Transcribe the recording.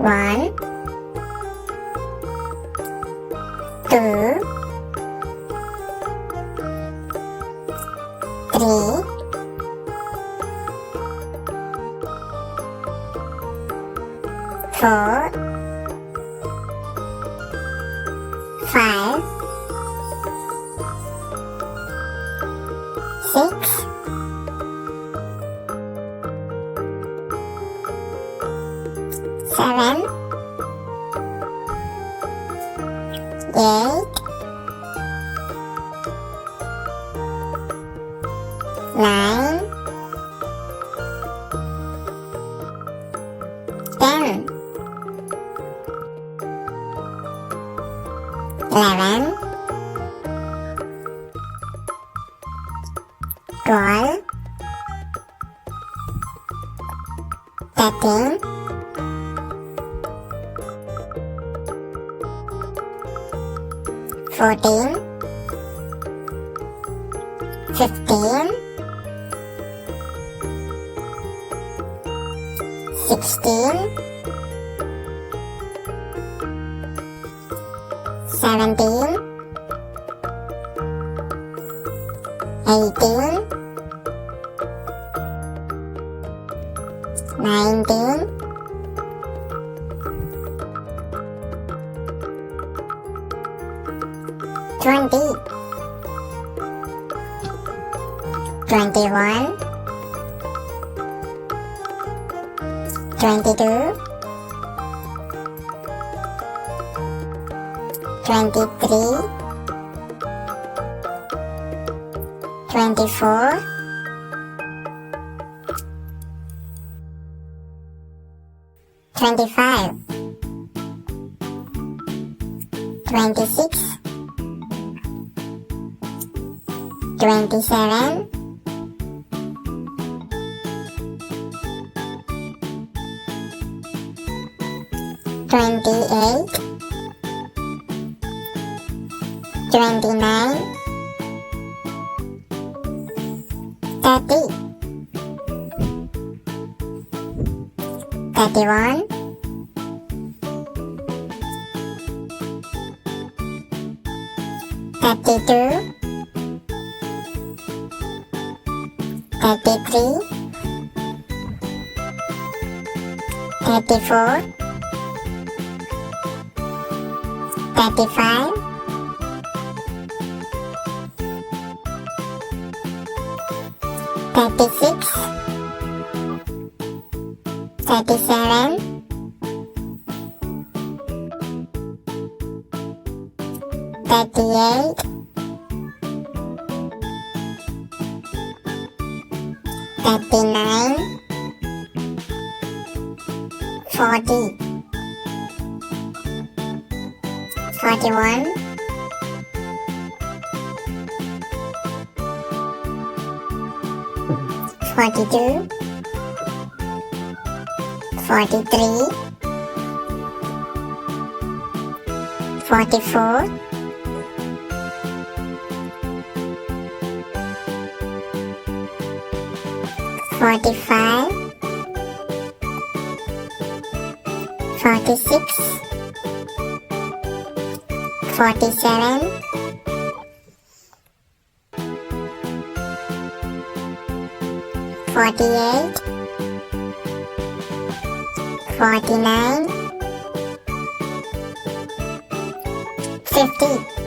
1, 2, 3, 4, 5, 6, 7, 8, 9, 10, 11, 12, 13, 14, 15, 16, 17, 18, 19, 20, 21, 22, 23, 24, 25, 26, 27, 28, 29, 30, 31, 32, 33, 34, 35, 36, 37, 38, 39, 40, 41, 42, 43, 44, 45, 46, 47, 48, 49, 50.